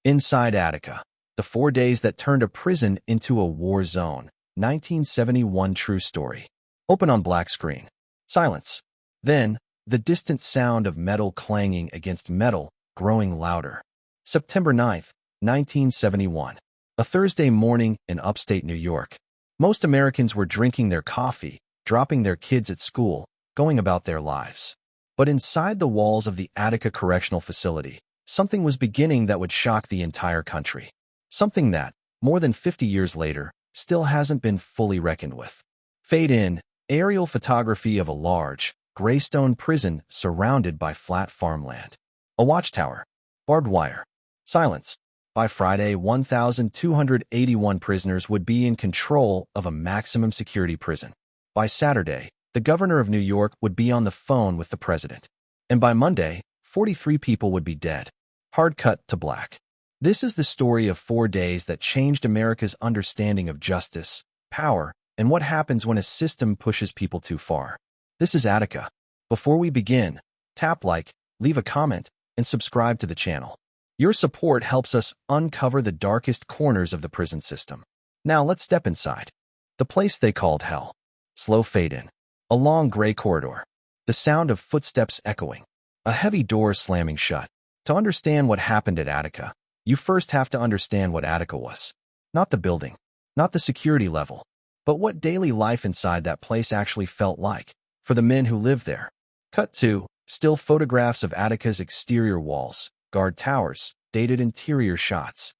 Inside Attica, the 4 days that turned a prison into a war zone. 1971 true story. Open on black screen. Silence. Then, the distant sound of metal clanging against metal, growing louder. September 9th, 1971. A Thursday morning in upstate New York. Most Americans were drinking their coffee, dropping their kids at school, going about their lives. But inside the walls of the Attica Correctional Facility, something was beginning that would shock the entire country. Something that, more than 50 years later, still hasn't been fully reckoned with. Fade in, aerial photography of a large, gray stone prison surrounded by flat farmland. A watchtower. Barbed wire. Silence. By Friday, 1,281 prisoners would be in control of a maximum security prison. By Saturday, the governor of New York would be on the phone with the president. And by Monday, 43 people would be dead. Hard cut to black. This is the story of 4 days that changed America's understanding of justice, power, and what happens when a system pushes people too far. This is Attica. Before we begin, tap like, leave a comment, and subscribe to the channel. Your support helps us uncover the darkest corners of the prison system. Now let's step inside. The place they called hell. Slow fade in. A long gray corridor. The sound of footsteps echoing. A heavy door slamming shut. To understand what happened at Attica, you first have to understand what Attica was. Not the building, not the security level, but what daily life inside that place actually felt like for the men who lived there. Cut to still photographs of Attica's exterior walls, guard towers, dated interior shots.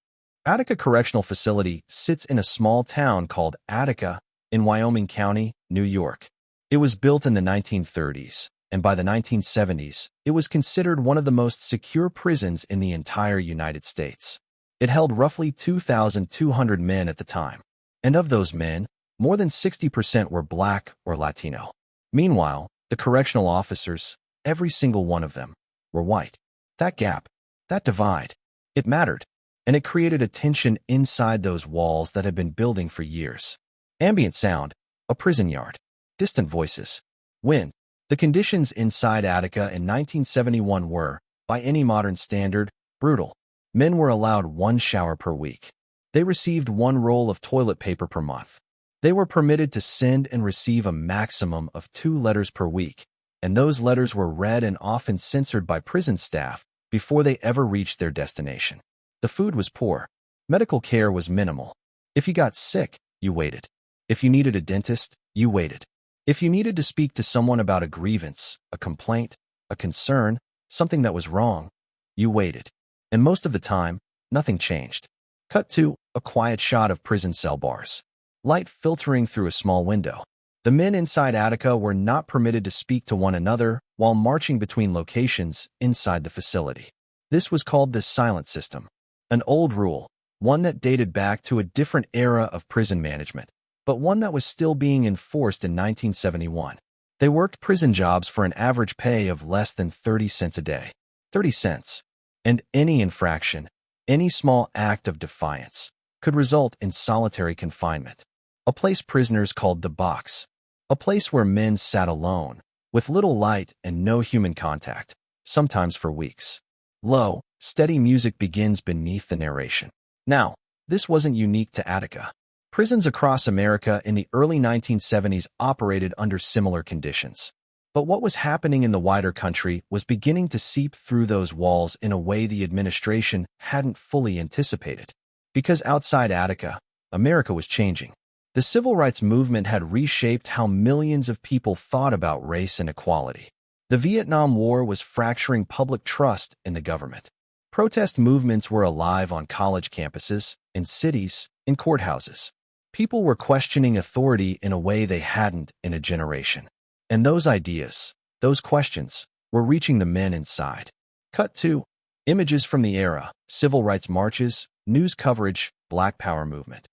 Attica Correctional Facility sits in a small town called Attica in Wyoming County, New York. It was built in the 1930s, and by the 1970s, it was considered one of the most secure prisons in the entire United States. It held roughly 2,200 men at the time, and of those men, more than 60% were Black or Latino. Meanwhile, the correctional officers, every single one of them, were white. That gap, that divide, it mattered, and it created a tension inside those walls that had been building for years. Ambient sound, a prison yard, distant voices, wind. The conditions inside Attica in 1971 were, by any modern standard, brutal. Men were allowed 1 shower per week. They received 1 roll of toilet paper per month. They were permitted to send and receive a maximum of 2 letters per week, and those letters were read and often censored by prison staff before they ever reached their destination. The food was poor. Medical care was minimal. If you got sick, you waited. If you needed a dentist, you waited. If you needed to speak to someone about a grievance, a complaint, a concern, something that was wrong, you waited. And most of the time, nothing changed. Cut to a quiet shot of prison cell bars. Light filtering through a small window. The men inside Attica were not permitted to speak to one another while marching between locations inside the facility. This was called the silent system. An old rule, one that dated back to a different era of prison management, but one that was still being enforced in 1971. They worked prison jobs for an average pay of less than 30 cents a day. 30 cents. And any infraction, any small act of defiance, could result in solitary confinement. A place prisoners called the box. A place where men sat alone, with little light and no human contact, sometimes for weeks. Low, steady music begins beneath the narration. Now, this wasn't unique to Attica. Prisons across America in the early 1970s operated under similar conditions. But what was happening in the wider country was beginning to seep through those walls in a way the administration hadn't fully anticipated. Because outside Attica, America was changing. The civil rights movement had reshaped how millions of people thought about race and equality. The Vietnam War was fracturing public trust in the government. Protest movements were alive on college campuses, in cities, in courthouses. People were questioning authority in a way they hadn't in a generation. And those ideas, those questions, were reaching the men inside. Cut to images from the era, civil rights marches, news coverage, Black Power movement.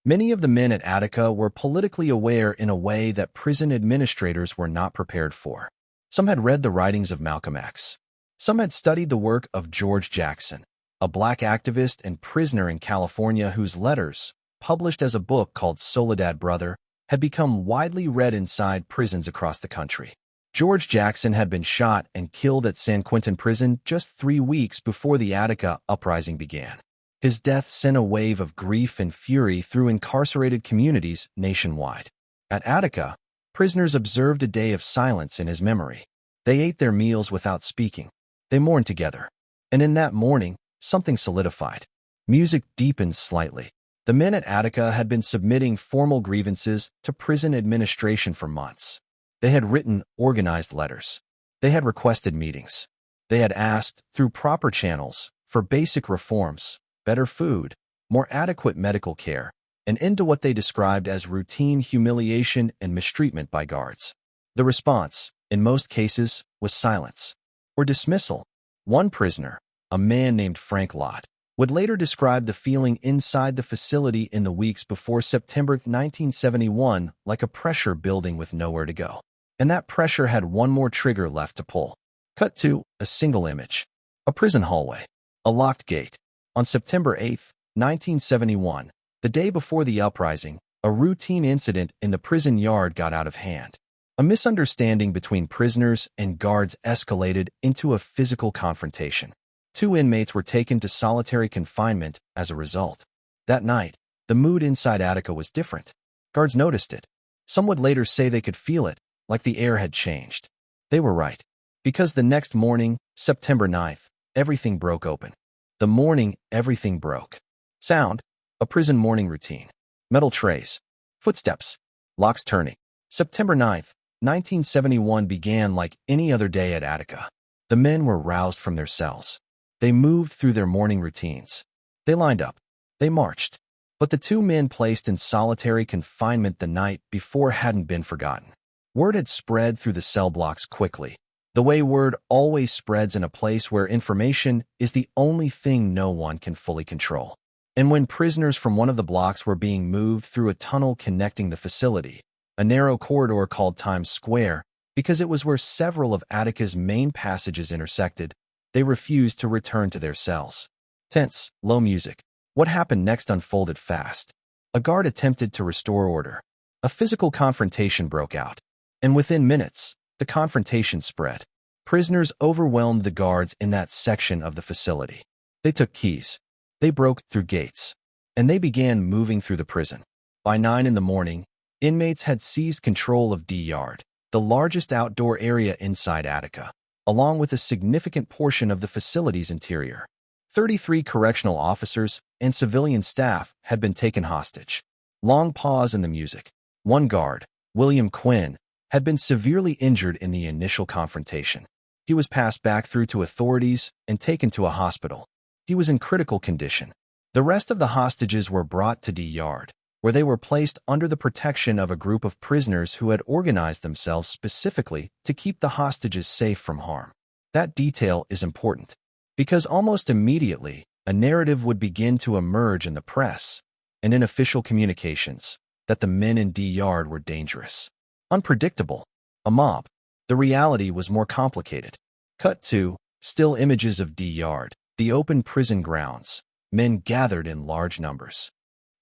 Many of the men at Attica were politically aware in a way that prison administrators were not prepared for. Some had read the writings of Malcolm X. Some had studied the work of George Jackson, a Black activist and prisoner in California whose letters, published as a book called Soledad Brother, had become widely read inside prisons across the country. George Jackson had been shot and killed at San Quentin Prison just 3 weeks before the Attica Uprising began. His death sent a wave of grief and fury through incarcerated communities nationwide. At Attica, prisoners observed a day of silence in his memory. They ate their meals without speaking. They mourned together. And in that mourning, something solidified. Music deepened slightly. The men at Attica had been submitting formal grievances to prison administration for months. They had written organized letters. They had requested meetings. They had asked, through proper channels, for basic reforms, better food, more adequate medical care, and end to what they described as routine humiliation and mistreatment by guards. The response, in most cases, was silence or dismissal. One prisoner, a man named Frank Lott, would later describe the feeling inside the facility in the weeks before September 1971 like a pressure building with nowhere to go. And that pressure had one more trigger left to pull. Cut to a single image. A prison hallway. A locked gate. On September 8, 1971, the day before the uprising, a routine incident in the prison yard got out of hand. A misunderstanding between prisoners and guards escalated into a physical confrontation. 2 inmates were taken to solitary confinement as a result. That night, the mood inside Attica was different. Guards noticed it. Some would later say they could feel it, like the air had changed. They were right. Because the next morning, September 9th, everything broke open. The morning, everything broke. Sound, a prison morning routine. Metal trays, footsteps, locks turning. September 9th, 1971 began like any other day at Attica. The men were roused from their cells. They moved through their morning routines. They lined up. They marched. But the 2 men placed in solitary confinement the night before hadn't been forgotten. Word had spread through the cell blocks quickly, the way word always spreads in a place where information is the only thing no one can fully control. And when prisoners from one of the blocks were being moved through a tunnel connecting the facility, a narrow corridor called Times Square, because it was where several of Attica's main passages intersected, they refused to return to their cells. Tense, low music. What happened next unfolded fast. A guard attempted to restore order. A physical confrontation broke out. And within minutes, the confrontation spread. Prisoners overwhelmed the guards in that section of the facility. They took keys. They broke through gates. And they began moving through the prison. By 9 in the morning, inmates had seized control of D-Yard, the largest outdoor area inside Attica, along with a significant portion of the facility's interior. 33 correctional officers and civilian staff had been taken hostage. Long pause in the music. One guard, William Quinn, had been severely injured in the initial confrontation. He was passed back through to authorities and taken to a hospital. He was in critical condition. The rest of the hostages were brought to D-Yard, where they were placed under the protection of a group of prisoners who had organized themselves specifically to keep the hostages safe from harm. That detail is important, because almost immediately, a narrative would begin to emerge in the press and in official communications that the men in D-Yard were dangerous, unpredictable, a mob. The reality was more complicated. Cut to still images of D-Yard, the open prison grounds, men gathered in large numbers.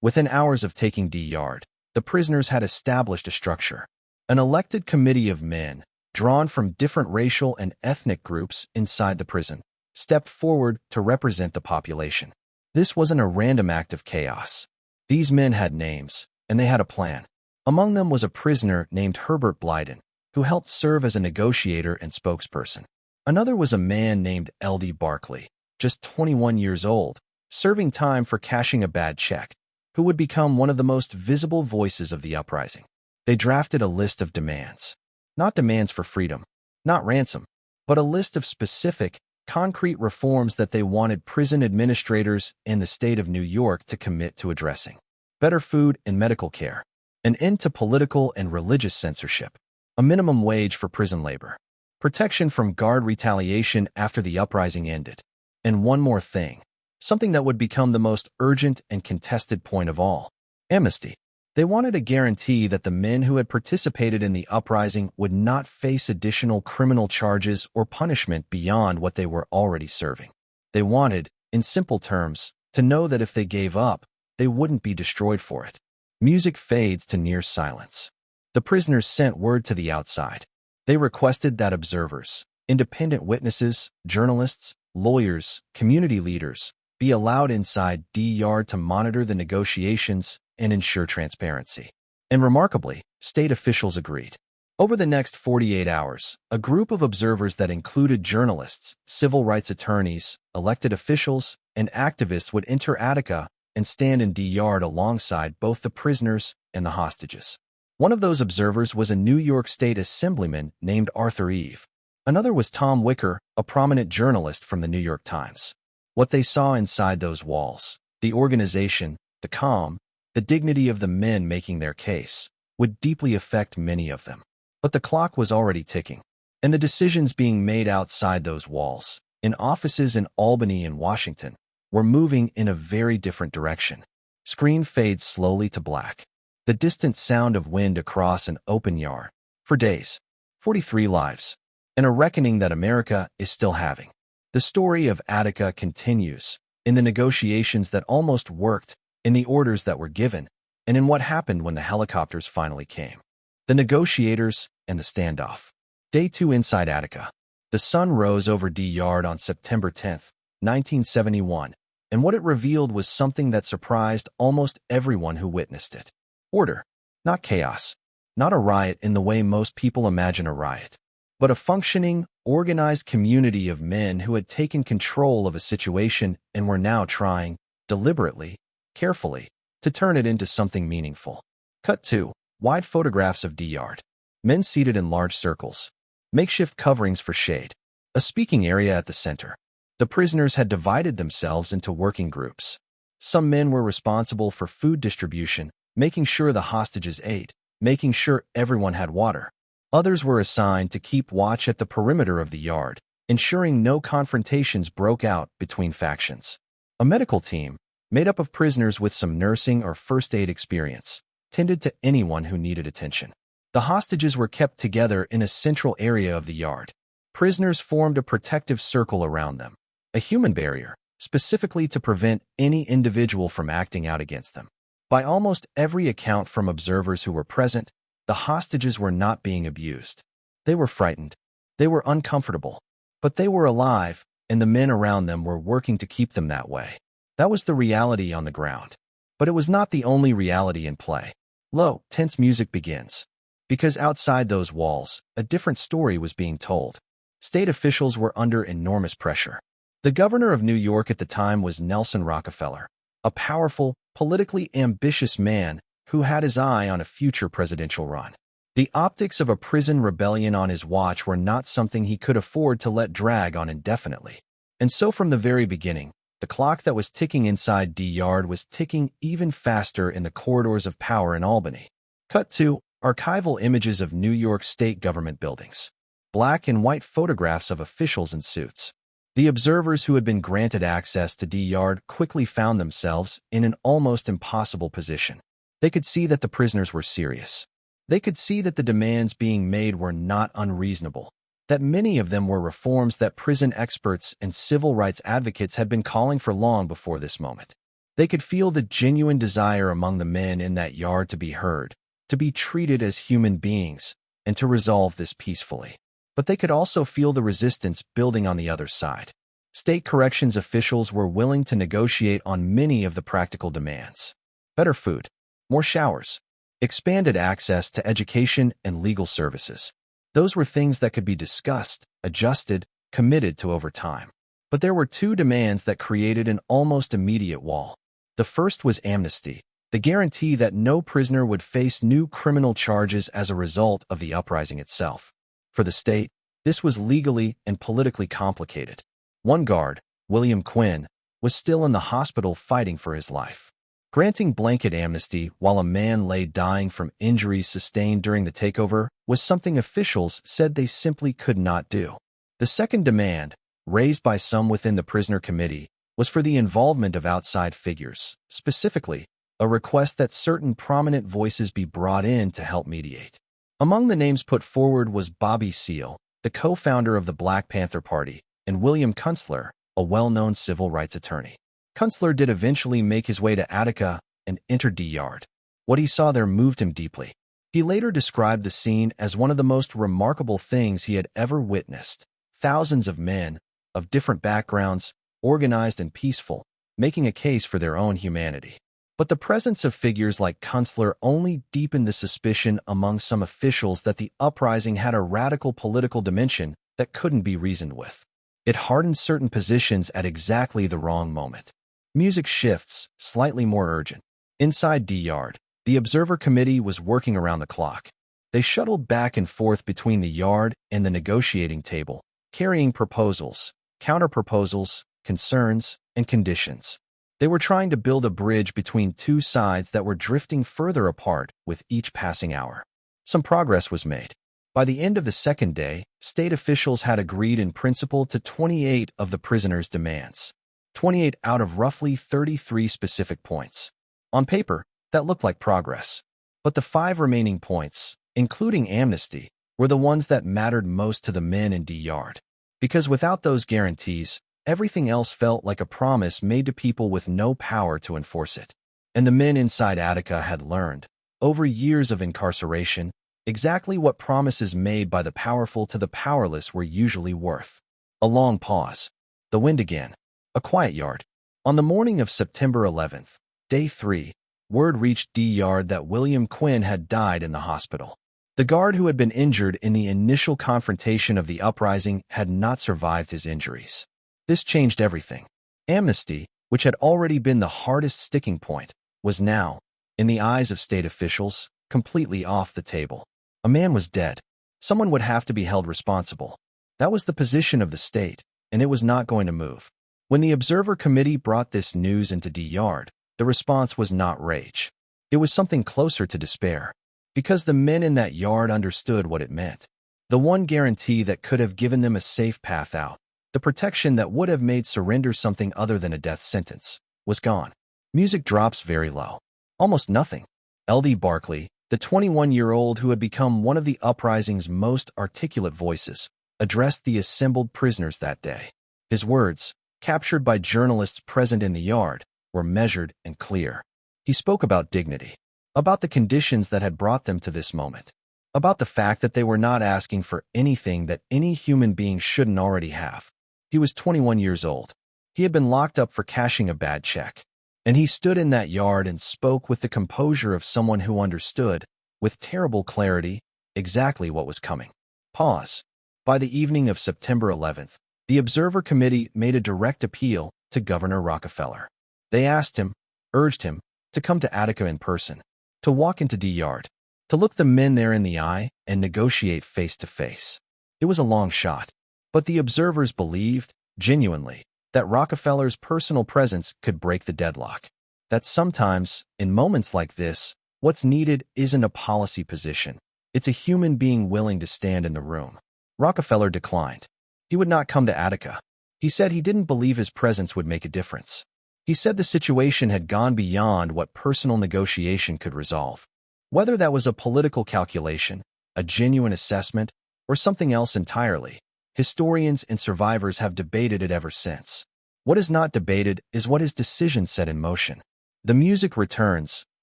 Within hours of taking D-Yard, the prisoners had established a structure. An elected committee of men, drawn from different racial and ethnic groups inside the prison, stepped forward to represent the population. This wasn't a random act of chaos. These men had names, and they had a plan. Among them was a prisoner named Herbert Blyden, who helped serve as a negotiator and spokesperson. Another was a man named L.D. Barkley, just 21 years old, serving time for cashing a bad check, who would become one of the most visible voices of the uprising. They drafted a list of demands. Not demands for freedom, not ransom, but a list of specific, concrete reforms that they wanted prison administrators in the state of New York to commit to addressing. Better food and medical care, an end to political and religious censorship, a minimum wage for prison labor, protection from guard retaliation after the uprising ended, and one more thing, something that would become the most urgent and contested point of all: amnesty. They wanted a guarantee that the men who had participated in the uprising would not face additional criminal charges or punishment beyond what they were already serving. They wanted, in simple terms, to know that if they gave up, they wouldn't be destroyed for it. Music fades to near silence. The prisoners sent word to the outside. They requested that observers, independent witnesses, journalists, lawyers, community leaders, be allowed inside D Yard to monitor the negotiations and ensure transparency. And remarkably, state officials agreed. Over the next 48 hours, a group of observers that included journalists, civil rights attorneys, elected officials, and activists would enter Attica and stand in D Yard alongside both the prisoners and the hostages. One of those observers was a New York State assemblyman named Arthur Eve. Another was Tom Wicker, a prominent journalist from the New York Times. What they saw inside those walls, the organization, the calm, the dignity of the men making their case, would deeply affect many of them. But the clock was already ticking, and the decisions being made outside those walls, in offices in Albany and Washington, were moving in a very different direction. Screen fades slowly to black. The distant sound of wind across an open yard. For days, 43 lives, and a reckoning that America is still having. The story of Attica continues, in the negotiations that almost worked, in the orders that were given, and in what happened when the helicopters finally came. The Negotiators and the Standoff. Day 2 inside Attica. The sun rose over D Yard on September 10, 1971, and what it revealed was something that surprised almost everyone who witnessed it. Order, not chaos, not a riot in the way most people imagine a riot, but a functioning, organized community of men who had taken control of a situation and were now trying, deliberately, carefully, to turn it into something meaningful. Cut 2. Wide photographs of D Yard. Men seated in large circles. Makeshift coverings for shade. A speaking area at the center. The prisoners had divided themselves into working groups. Some men were responsible for food distribution, making sure the hostages ate, making sure everyone had water. Others were assigned to keep watch at the perimeter of the yard, ensuring no confrontations broke out between factions. A medical team, made up of prisoners with some nursing or first aid experience, tended to anyone who needed attention. The hostages were kept together in a central area of the yard. Prisoners formed a protective circle around them, a human barrier, specifically to prevent any individual from acting out against them. By almost every account from observers who were present, the hostages were not being abused. They were frightened. They were uncomfortable. But they were alive, and the men around them were working to keep them that way. That was the reality on the ground. But it was not the only reality in play. Low, tense music begins. Because outside those walls, a different story was being told. State officials were under enormous pressure. The governor of New York at the time was Nelson Rockefeller, a powerful, politically ambitious man who had his eye on a future presidential run. The optics of a prison rebellion on his watch were not something he could afford to let drag on indefinitely. And so from the very beginning, the clock that was ticking inside D Yard was ticking even faster in the corridors of power in Albany. Cut 2. Archival images of New York State government buildings. Black and white photographs of officials in suits. The observers who had been granted access to D Yard quickly found themselves in an almost impossible position. They could see that the prisoners were serious. They could see that the demands being made were not unreasonable, that many of them were reforms that prison experts and civil rights advocates had been calling for long before this moment. They could feel the genuine desire among the men in that yard to be heard, to be treated as human beings, and to resolve this peacefully. But they could also feel the resistance building on the other side. State corrections officials were willing to negotiate on many of the practical demands. Better food, more showers, expanded access to education and legal services. Those were things that could be discussed, adjusted, committed to over time. But there were two demands that created an almost immediate wall. The first was amnesty, the guarantee that no prisoner would face new criminal charges as a result of the uprising itself. For the state, this was legally and politically complicated. One guard, William Quinn, was still in the hospital fighting for his life. Granting blanket amnesty while a man lay dying from injuries sustained during the takeover was something officials said they simply could not do. The second demand, raised by some within the prisoner committee, was for the involvement of outside figures, specifically, a request that certain prominent voices be brought in to help mediate. Among the names put forward was Bobby Seale, the co-founder of the Black Panther Party, and William Kunstler, a well-known civil rights attorney. Kunstler did eventually make his way to Attica and enter D Yard. What he saw there moved him deeply. He later described the scene as one of the most remarkable things he had ever witnessed. Thousands of men, of different backgrounds, organized and peaceful, making a case for their own humanity. But the presence of figures like Kunstler only deepened the suspicion among some officials that the uprising had a radical political dimension that couldn't be reasoned with. It hardened certain positions at exactly the wrong moment. Music shifts, slightly more urgent. Inside D-Yard, the Observer Committee was working around the clock. They shuttled back and forth between the yard and the negotiating table, carrying proposals, counter-proposals, concerns, and conditions. They were trying to build a bridge between two sides that were drifting further apart with each passing hour. Some progress was made. By the end of the second day, state officials had agreed in principle to 28 of the prisoners' demands. 28 out of roughly 33 specific points. On paper, that looked like progress. But the 5 remaining points, including amnesty, were the ones that mattered most to the men in D-Yard. Because without those guarantees, everything else felt like a promise made to people with no power to enforce it. And the men inside Attica had learned, over years of incarceration, exactly what promises made by the powerful to the powerless were usually worth. A long pause. The wind again. A quiet yard. On the morning of September 11th, day 3, word reached D-Yard that William Quinn had died in the hospital. The guard who had been injured in the initial confrontation of the uprising had not survived his injuries. This changed everything. Amnesty, which had already been the hardest sticking point, was now, in the eyes of state officials, completely off the table. A man was dead. Someone would have to be held responsible. That was the position of the state, and it was not going to move. When the Observer Committee brought this news into D-Yard, the response was not rage. It was something closer to despair. Because the men in that yard understood what it meant. The one guarantee that could have given them a safe path out, the protection that would have made surrender something other than a death sentence, was gone. Music drops very low. Almost nothing. L.D. Barkley, the 21-year-old who had become one of the uprising's most articulate voices, addressed the assembled prisoners that day. His words, captured by journalists present in the yard, were measured and clear. He spoke about dignity, about the conditions that had brought them to this moment, about the fact that they were not asking for anything that any human being shouldn't already have. He was 21 years old. He had been locked up for cashing a bad check. And he stood in that yard and spoke with the composure of someone who understood, with terrible clarity, exactly what was coming. Pause. By the evening of September 11th, the Observer Committee made a direct appeal to Governor Rockefeller. They asked him, urged him, to come to Attica in person, to walk into D-Yard, to look the men there in the eye and negotiate face to face. It was a long shot, but the observers believed, genuinely, that Rockefeller's personal presence could break the deadlock. That sometimes, in moments like this, what's needed isn't a policy position. It's a human being willing to stand in the room. Rockefeller declined. He would not come to Attica. He said he didn't believe his presence would make a difference. He said the situation had gone beyond what personal negotiation could resolve. Whether that was a political calculation, a genuine assessment, or something else entirely, historians and survivors have debated it ever since. What is not debated is what his decision set in motion. The music returns,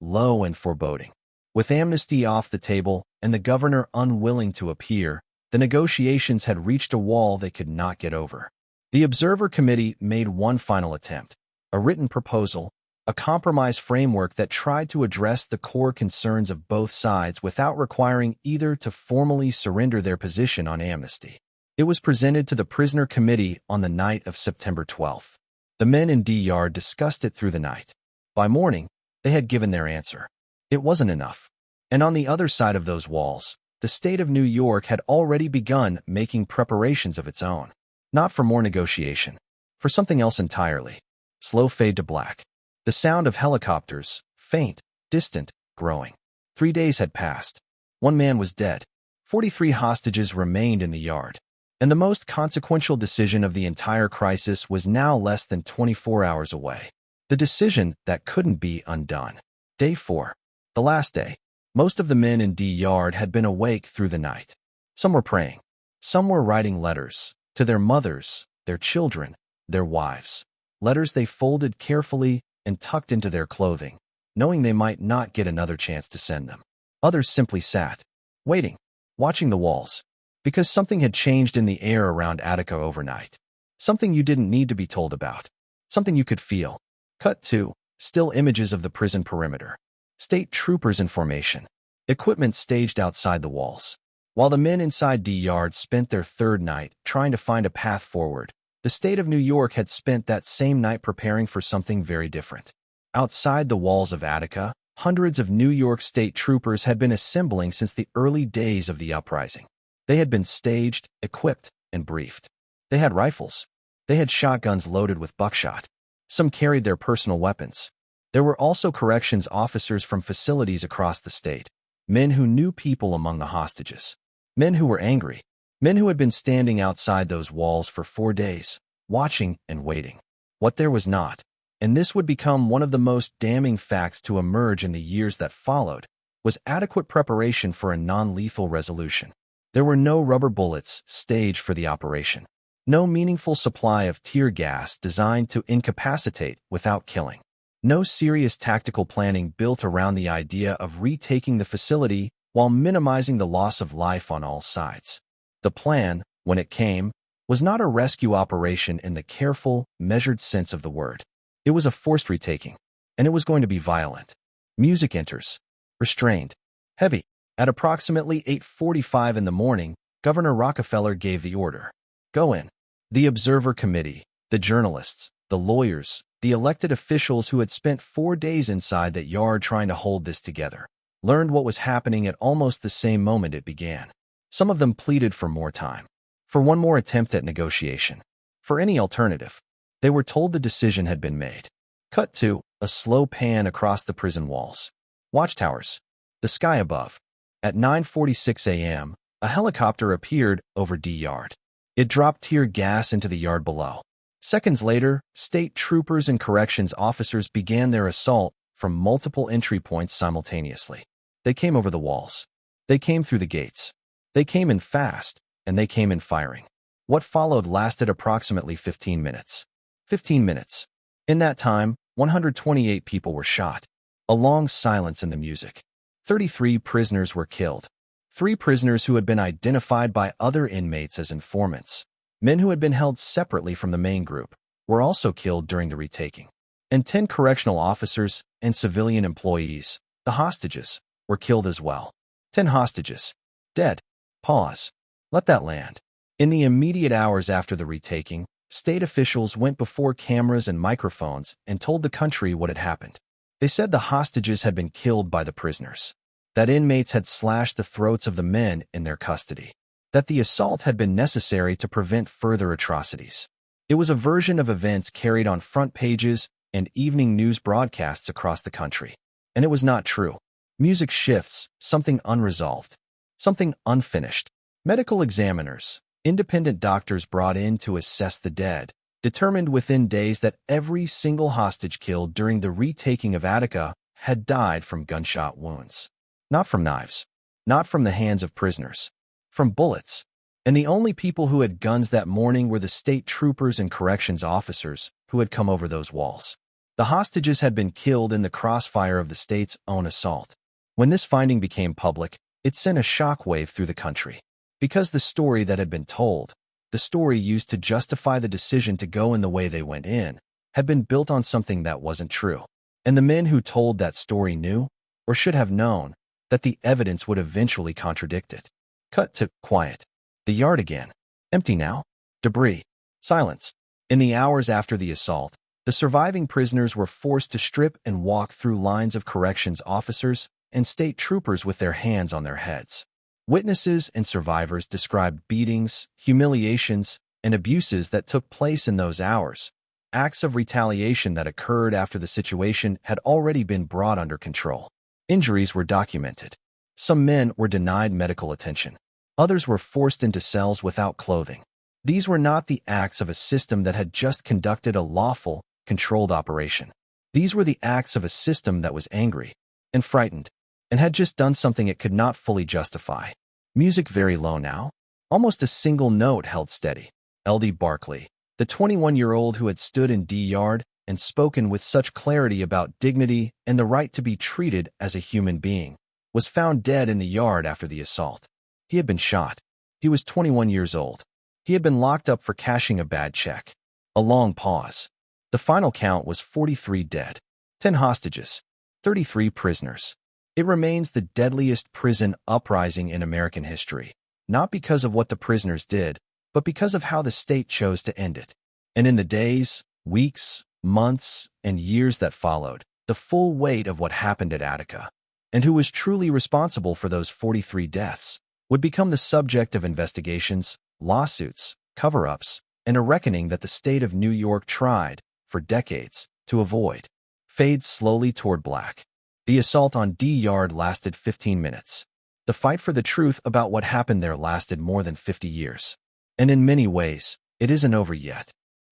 low and foreboding. With amnesty off the table and the governor unwilling to appear, the negotiations had reached a wall they could not get over. The Observer Committee made one final attempt, a written proposal, a compromise framework that tried to address the core concerns of both sides without requiring either to formally surrender their position on amnesty. It was presented to the Prisoner Committee on the night of September 12th. The men in D-Yard discussed it through the night. By morning, they had given their answer. It wasn't enough. And on the other side of those walls, the state of New York had already begun making preparations of its own. Not for more negotiation. For something else entirely. Slow fade to black. The sound of helicopters, faint, distant, growing. 3 days had passed. One man was dead. 43 hostages remained in the yard. And the most consequential decision of the entire crisis was now less than 24 hours away. The decision that couldn't be undone. Day 4. The last day. Most of the men in D-Yard had been awake through the night. Some were praying. Some were writing letters to their mothers, their children, their wives. Letters they folded carefully and tucked into their clothing, knowing they might not get another chance to send them. Others simply sat, waiting, watching the walls, because something had changed in the air around Attica overnight. Something you didn't need to be told about. Something you could feel. Cut 2. Still images of the prison perimeter. State troopers in formation. Equipment staged outside the walls. While the men inside D Yard spent their third night trying to find a path forward, the state of New York had spent that same night preparing for something very different. Outside the walls of Attica, hundreds of New York State troopers had been assembling since the early days of the uprising. They had been staged, equipped, and briefed. They had rifles. They had shotguns loaded with buckshot. Some carried their personal weapons. There were also corrections officers from facilities across the state, men who knew people among the hostages, men who were angry, men who had been standing outside those walls for 4 days, watching and waiting. What there was not, and this would become one of the most damning facts to emerge in the years that followed, was adequate preparation for a non-lethal resolution. There were no rubber bullets staged for the operation, no meaningful supply of tear gas designed to incapacitate without killing, no serious tactical planning built around the idea of retaking the facility while minimizing the loss of life on all sides. The plan, when it came, was not a rescue operation in the careful, measured sense of the word. It was a forced retaking, and it was going to be violent. Music enters. Restrained. Heavy. At approximately 8:45 in the morning, Governor Rockefeller gave the order. Go in. The Observer Committee, the journalists, the lawyers, the elected officials who had spent 4 days inside that yard trying to hold this together, learned what was happening at almost the same moment it began. Some of them pleaded for more time, for one more attempt at negotiation, for any alternative. They were told the decision had been made. Cut to a slow pan across the prison walls. Watchtowers. The sky above. At 9:46 a.m., a helicopter appeared over D Yard. It dropped tear gas into the yard below. Seconds later, state troopers and corrections officers began their assault from multiple entry points simultaneously. They came over the walls. They came through the gates. They came in fast, and they came in firing. What followed lasted approximately 15 minutes. 15 minutes. In that time, 128 people were shot. A long silence in the music. 33 prisoners were killed. 3 prisoners who had been identified by other inmates as informants, men who had been held separately from the main group, were also killed during the retaking. And 10 correctional officers and civilian employees, the hostages, were killed as well. 10 hostages. Dead. Pause. Let that land. In the immediate hours after the retaking, state officials went before cameras and microphones and told the country what had happened. They said the hostages had been killed by the prisoners, that inmates had slashed the throats of the men in their custody, that the assault had been necessary to prevent further atrocities. It was a version of events carried on front pages and evening news broadcasts across the country. And it was not true. Music shifts, something unresolved, something unfinished. Medical examiners, independent doctors brought in to assess the dead, determined within days that every single hostage killed during the retaking of Attica had died from gunshot wounds. Not from knives, not from the hands of prisoners, from bullets. And the only people who had guns that morning were the state troopers and corrections officers who had come over those walls. The hostages had been killed in the crossfire of the state's own assault. When this finding became public, it sent a shockwave through the country. Because the story that had been told, the story used to justify the decision to go in the way they went in, had been built on something that wasn't true. And the men who told that story knew, or should have known, that the evidence would eventually contradict it. Cut to quiet. The yard again. Empty now. Debris. Silence. In the hours after the assault, the surviving prisoners were forced to strip and walk through lines of corrections officers and state troopers with their hands on their heads. Witnesses and survivors described beatings, humiliations, and abuses that took place in those hours, acts of retaliation that occurred after the situation had already been brought under control. Injuries were documented. Some men were denied medical attention. Others were forced into cells without clothing. These were not the acts of a system that had just conducted a lawful, controlled operation. These were the acts of a system that was angry and frightened and had just done something it could not fully justify. Music very low now. Almost a single note held steady. L.D. Barkley, the 21-year-old who had stood in D Yard and spoken with such clarity about dignity and the right to be treated as a human being, was found dead in the yard after the assault. He had been shot. He was 21 years old. He had been locked up for cashing a bad check. A long pause. The final count was 43 dead, 10 hostages, 33 prisoners. It remains the deadliest prison uprising in American history, not because of what the prisoners did, but because of how the state chose to end it. And in the days, weeks, months, and years that followed, the full weight of what happened at Attica, and who was truly responsible for those 43 deaths, would become the subject of investigations, lawsuits, cover-ups, and a reckoning that the state of New York tried, for decades, to avoid. Fades slowly toward black. The assault on D Yard lasted 15 minutes. The fight for the truth about what happened there lasted more than 50 years. And in many ways, it isn't over yet.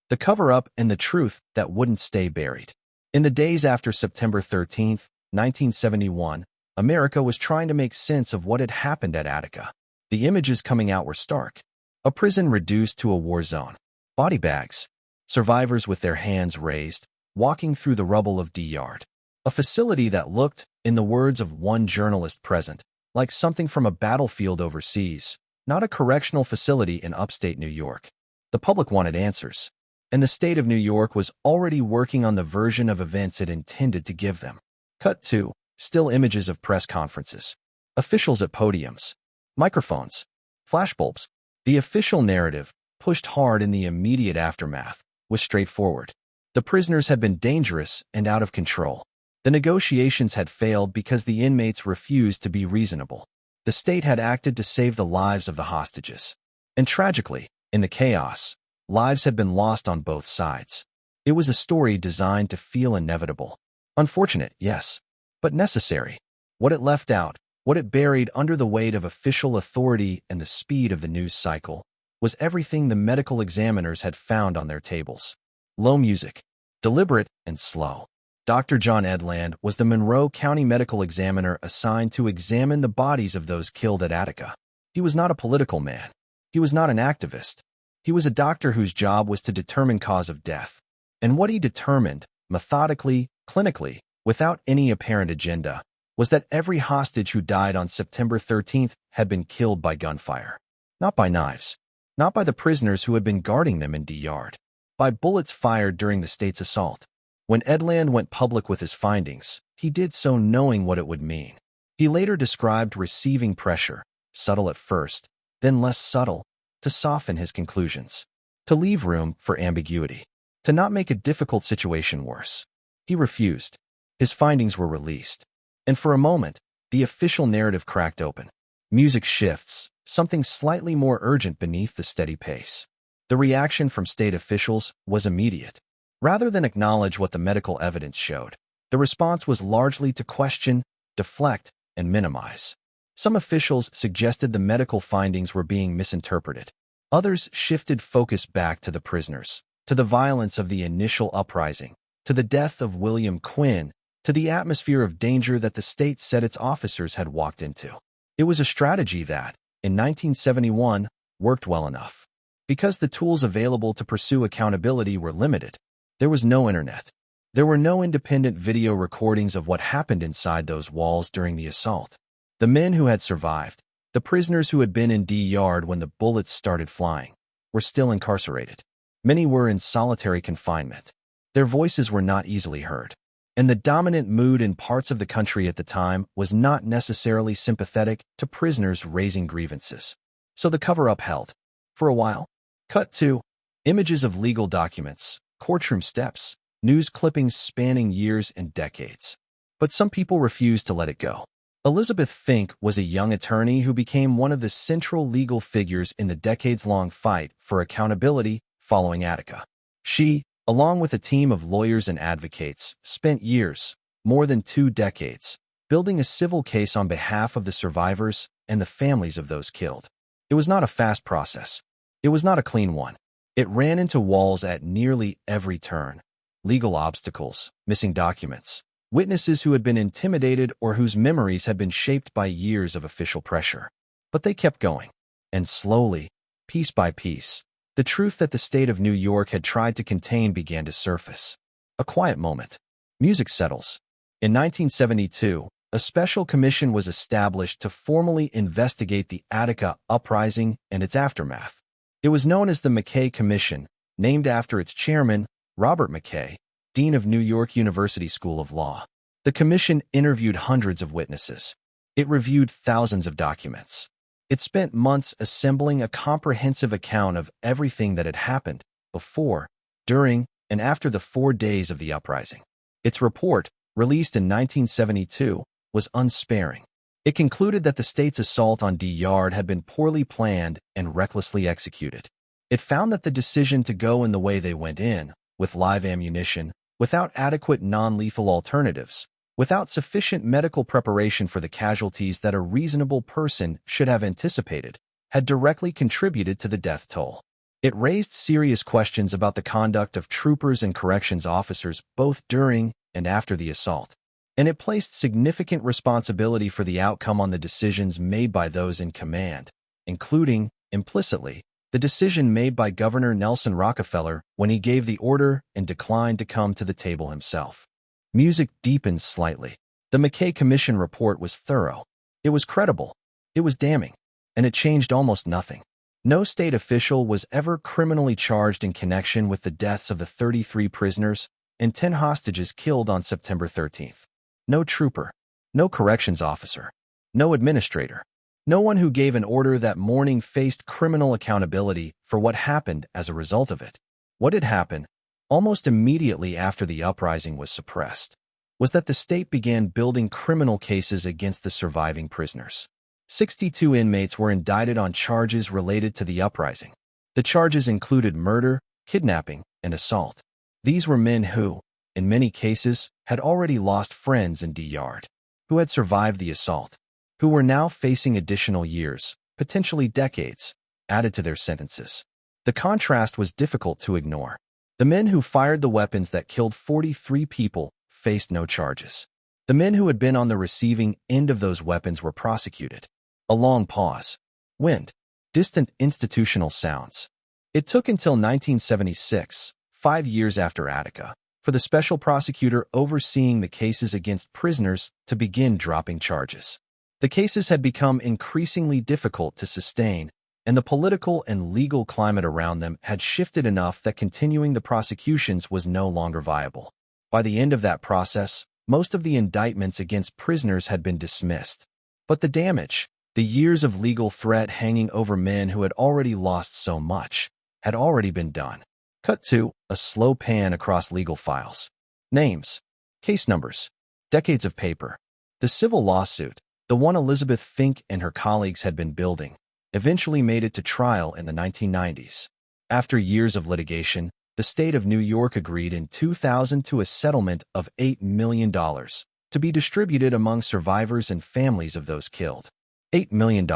The cover-up and the truth that wouldn't stay buried. In the days after September 13, 1971, America was trying to make sense of what had happened at Attica. The images coming out were stark. A prison reduced to a war zone. Body bags. Survivors with their hands raised, walking through the rubble of D Yard. A facility that looked, in the words of one journalist present, like something from a battlefield overseas, not a correctional facility in upstate New York. The public wanted answers, and the state of New York was already working on the version of events it intended to give them. Cut 2. Still images of press conferences. Officials at podiums. Microphones. Flashbulbs. The official narrative, pushed hard in the immediate aftermath, was straightforward. The prisoners had been dangerous and out of control. The negotiations had failed because the inmates refused to be reasonable. The state had acted to save the lives of the hostages. And tragically, in the chaos, lives had been lost on both sides. It was a story designed to feel inevitable. Unfortunate, yes, but necessary. What it left out, what it buried under the weight of official authority and the speed of the news cycle, was everything the medical examiners had found on their tables. Low music, deliberate and slow. Dr. John Edland was the Monroe County medical examiner assigned to examine the bodies of those killed at Attica. He was not a political man. He was not an activist. He was a doctor whose job was to determine cause of death. And what he determined, methodically, clinically, without any apparent agenda, was that every hostage who died on September 13th had been killed by gunfire. Not by knives. Not by the prisoners who had been guarding them in D Yard. By bullets fired during the state's assault. When Edland went public with his findings, he did so knowing what it would mean. He later described receiving pressure, subtle at first, then less subtle, to soften his conclusions, to leave room for ambiguity, to not make a difficult situation worse. He refused. His findings were released. And for a moment, the official narrative cracked open. Music shifts, something slightly more urgent beneath the steady pace. The reaction from state officials was immediate. Rather than acknowledge what the medical evidence showed, the response was largely to question, deflect, and minimize. Some officials suggested the medical findings were being misinterpreted. Others shifted focus back to the prisoners, to the violence of the initial uprising, to the death of William Quinn, to the atmosphere of danger that the state said its officers had walked into. It was a strategy that, in 1971, worked well enough. Because the tools available to pursue accountability were limited, there was no internet. There were no independent video recordings of what happened inside those walls during the assault. The men who had survived, the prisoners who had been in D Yard when the bullets started flying, were still incarcerated. Many were in solitary confinement. Their voices were not easily heard. And the dominant mood in parts of the country at the time was not necessarily sympathetic to prisoners raising grievances. So the cover-up held. For a while. Cut 2. Images of legal documents, courtroom steps, news clippings spanning years and decades. But some people refused to let it go. Elizabeth Fink was a young attorney who became one of the central legal figures in the decades-long fight for accountability following Attica. She, along with a team of lawyers and advocates, spent years, more than 2 decades, building a civil case on behalf of the survivors and the families of those killed. It was not a fast process. It was not a clean one. It ran into walls at nearly every turn. Legal obstacles, missing documents, witnesses who had been intimidated or whose memories had been shaped by years of official pressure. But they kept going. And slowly, piece by piece, the truth that the state of New York had tried to contain began to surface. A quiet moment. Music settles. In 1972, a special commission was established to formally investigate the Attica Uprising and its aftermath. It was known as the McKay Commission, named after its chairman, Robert McKay, Dean of New York University School of Law. The commission interviewed hundreds of witnesses. It reviewed thousands of documents. It spent months assembling a comprehensive account of everything that had happened before, during, and after the 4 days of the uprising. Its report, released in 1972, was unsparing. It concluded that the state's assault on D-Yard had been poorly planned and recklessly executed. It found that the decision to go in the way they went in, with live ammunition, without adequate non-lethal alternatives, without sufficient medical preparation for the casualties that a reasonable person should have anticipated, had directly contributed to the death toll. It raised serious questions about the conduct of troopers and corrections officers both during and after the assault, and it placed significant responsibility for the outcome on the decisions made by those in command, including, implicitly, the decision made by Governor Nelson Rockefeller when he gave the order and declined to come to the table himself. Music deepened slightly. The McKay Commission report was thorough. It was credible. It was damning. And it changed almost nothing. No state official was ever criminally charged in connection with the deaths of the 33 prisoners and 10 hostages killed on September 13th. No trooper. No corrections officer. No administrator. No one who gave an order that morning faced criminal accountability for what happened as a result of it. What had happened, almost immediately after the uprising was suppressed, was that the state began building criminal cases against the surviving prisoners. 62 inmates were indicted on charges related to the uprising. The charges included murder, kidnapping, and assault. These were men who, in many cases, had already lost friends in D-Yard, who had survived the assault, who were now facing additional years, potentially decades, added to their sentences. The contrast was difficult to ignore. The men who fired the weapons that killed 43 people faced no charges. The men who had been on the receiving end of those weapons were prosecuted. A long pause. Wind. Distant institutional sounds. It took until 1976, 5 years after Attica, for the special prosecutor overseeing the cases against prisoners to begin dropping charges. The cases had become increasingly difficult to sustain, and the political and legal climate around them had shifted enough that continuing the prosecutions was no longer viable. By the end of that process, most of the indictments against prisoners had been dismissed. But the damage, the years of legal threat hanging over men who had already lost so much, had already been done. Cut to a slow pan across legal files. Names, case numbers, decades of paper. The civil lawsuit, the one Elizabeth Fink and her colleagues had been building, eventually made it to trial in the 1990s. After years of litigation, the state of New York agreed in 2000 to a settlement of $8 million to be distributed among survivors and families of those killed. $8 million,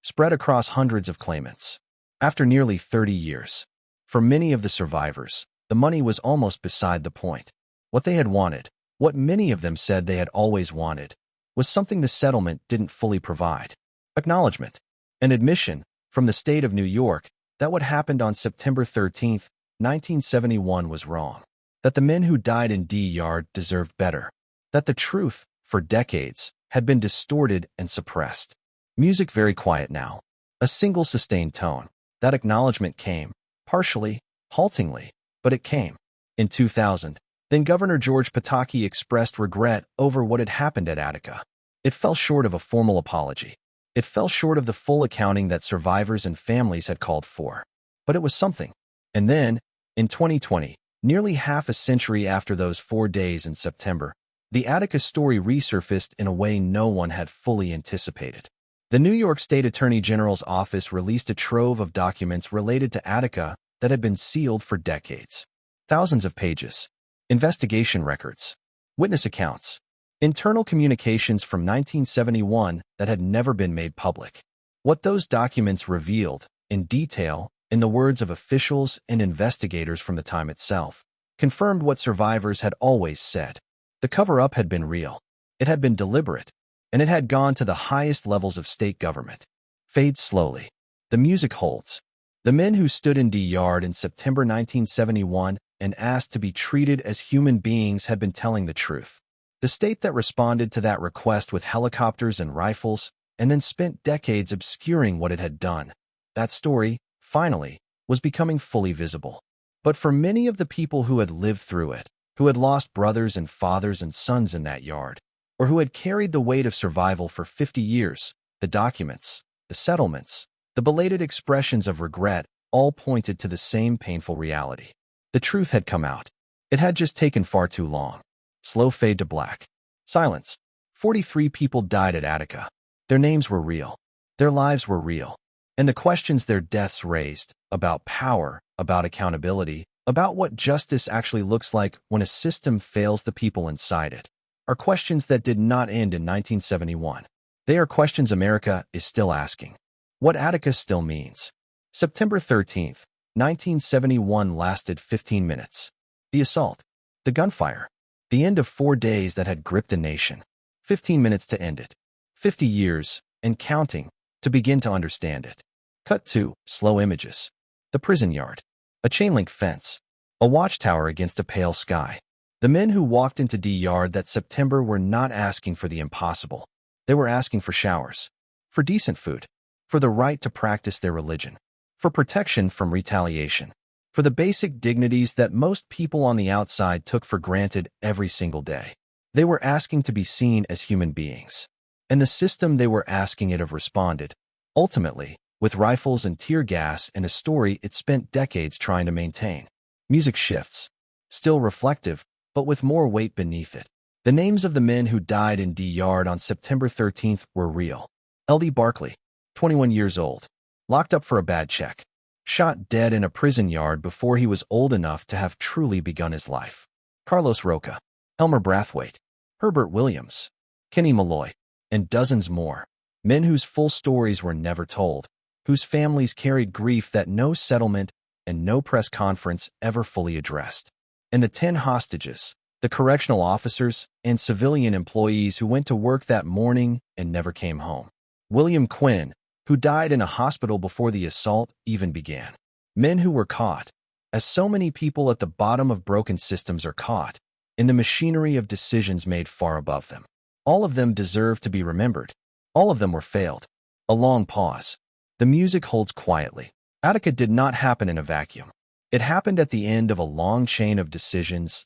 spread across hundreds of claimants. After nearly 30 years, for many of the survivors, the money was almost beside the point. What they had wanted, what many of them said they had always wanted, was something the settlement didn't fully provide. Acknowledgement, an admission, from the state of New York, that what happened on September 13, 1971 was wrong. That the men who died in D-Yard deserved better. That the truth, for decades, had been distorted and suppressed. Music very quiet now. A single sustained tone. That acknowledgement came, partially, haltingly, but it came. In 2000, then Governor George Pataki expressed regret over what had happened at Attica. It fell short of a formal apology. It fell short of the full accounting that survivors and families had called for. But it was something. And then, in 2020, nearly half a century after those 4 days in September, the Attica story resurfaced in a way no one had fully anticipated. The New York State Attorney General's office released a trove of documents related to Attica that had been sealed for decades. Thousands of pages. Investigation records. Witness accounts. Internal communications from 1971 that had never been made public. What those documents revealed, in detail, in the words of officials and investigators from the time itself, confirmed what survivors had always said. The cover-up had been real. It had been deliberate, and it had gone to the highest levels of state government. Fades slowly. The music holds. The men who stood in D-Yard in September 1971 and asked to be treated as human beings had been telling the truth. The state that responded to that request with helicopters and rifles, and then spent decades obscuring what it had done. That story, finally, was becoming fully visible. But for many of the people who had lived through it, who had lost brothers and fathers and sons in that yard, or who had carried the weight of survival for 50 years, the documents, the settlements, the belated expressions of regret all pointed to the same painful reality. The truth had come out. It had just taken far too long. Slow fade to black. Silence. 43 people died at Attica. Their names were real. Their lives were real. And the questions their deaths raised, about power, about accountability, about what justice actually looks like when a system fails the people inside it, are questions that did not end in 1971. They are questions America is still asking. What Attica still means. September 13th, 1971 lasted 15 minutes. The assault. The gunfire. The end of 4 days that had gripped a nation. 15 minutes to end it. 50 years, and counting, to begin to understand it. Cut to slow images. The prison yard. A chain-link fence. A watchtower against a pale sky. The men who walked into D Yard that September were not asking for the impossible. They were asking for showers. For decent food. For the right to practice their religion. For protection from retaliation. For the basic dignities that most people on the outside took for granted every single day. They were asking to be seen as human beings. And the system they were asking it of responded, ultimately, with rifles and tear gas and a story it spent decades trying to maintain. Music shifts. Still reflective, but with more weight beneath it. The names of the men who died in D Yard on September 13th were real. L.D. Barkley, 21 years old. Locked up for a bad check. Shot dead in a prison yard before he was old enough to have truly begun his life. Carlos Roca, Elmer Brathwaite, Herbert Williams, Kenny Malloy, and dozens more. Men whose full stories were never told, whose families carried grief that no settlement and no press conference ever fully addressed. And the 10 hostages, the correctional officers and civilian employees who went to work that morning and never came home. William Quinn, who died in a hospital before the assault even began. Men who were caught, as so many people at the bottom of broken systems are caught, in the machinery of decisions made far above them. All of them deserve to be remembered. All of them were failed. A long pause. The music holds quietly. Attica did not happen in a vacuum. It happened at the end of a long chain of decisions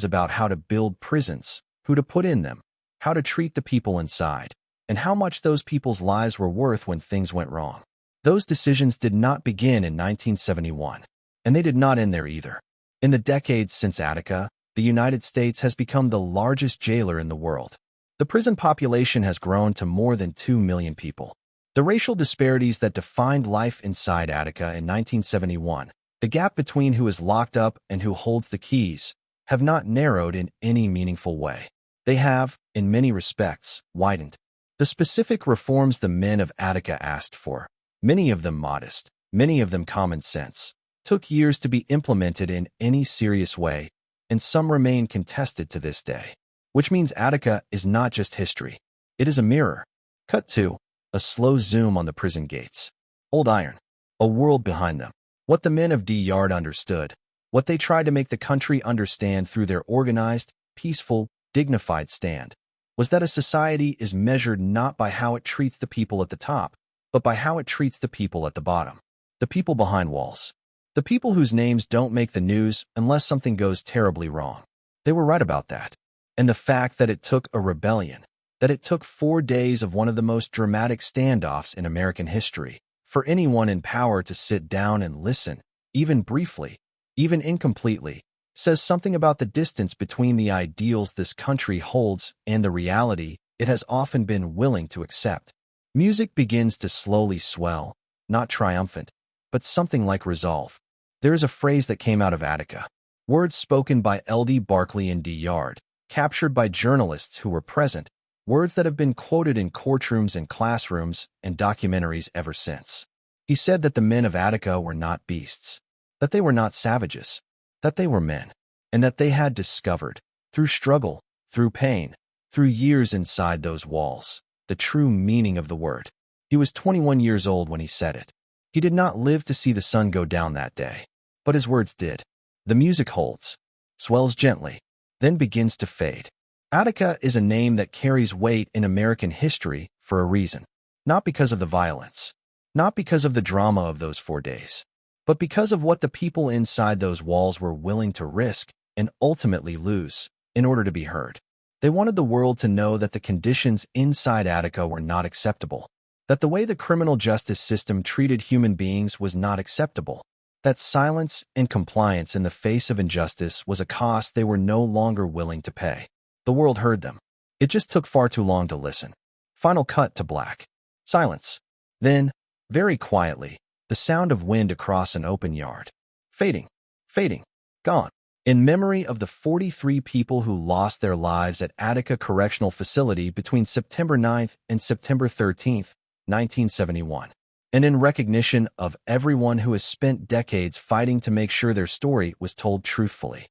about how to build prisons, who to put in them, how to treat the people inside, and how much those people's lives were worth when things went wrong. Those decisions did not begin in 1971, and they did not end there either. In the decades since Attica, the United States has become the largest jailer in the world. The prison population has grown to more than 2 million people. The racial disparities that defined life inside Attica in 1971, the gap between who is locked up and who holds the keys, have not narrowed in any meaningful way. They have, in many respects, widened. The specific reforms the men of Attica asked for, many of them modest, many of them common sense, took years to be implemented in any serious way, and some remain contested to this day. Which means Attica is not just history. It is a mirror. Cut to a slow zoom on the prison gates. Old iron. A world behind them. What the men of D Yard understood. What they tried to make the country understand through their organized, peaceful, dignified stand, was that a society is measured not by how it treats the people at the top, but by how it treats the people at the bottom. The people behind walls. The people whose names don't make the news unless something goes terribly wrong. They were right about that. And the fact that it took a rebellion, that it took 4 days of one of the most dramatic standoffs in American history, for anyone in power to sit down and listen, even briefly, even incompletely, says something about the distance between the ideals this country holds and the reality it has often been willing to accept. Music begins to slowly swell, not triumphant, but something like resolve. There is a phrase that came out of Attica, words spoken by L.D. Barkley in D Yard, captured by journalists who were present, words that have been quoted in courtrooms and classrooms and documentaries ever since. He said that the men of Attica were not beasts, that they were not savages, that they were men, and that they had discovered, through struggle, through pain, through years inside those walls, the true meaning of the word. He was 21 years old when he said it. He did not live to see the sun go down that day, but his words did. The music holds, swells gently, then begins to fade. Attica is a name that carries weight in American history for a reason. Not because of the violence. Not because of the drama of those 4 days. but because of what the people inside those walls were willing to risk and ultimately lose in order to be heard. They wanted the world to know that the conditions inside Attica were not acceptable, that the way the criminal justice system treated human beings was not acceptable, that silence and compliance in the face of injustice was a cost they were no longer willing to pay. The world heard them. It just took far too long to listen. Final cut to black. Silence. Then, very quietly, the sound of wind across an open yard. Fading. Fading. Gone. In memory of the 43 people who lost their lives at Attica Correctional Facility between September 9th and September 13th, 1971. And in recognition of everyone who has spent decades fighting to make sure their story was told truthfully.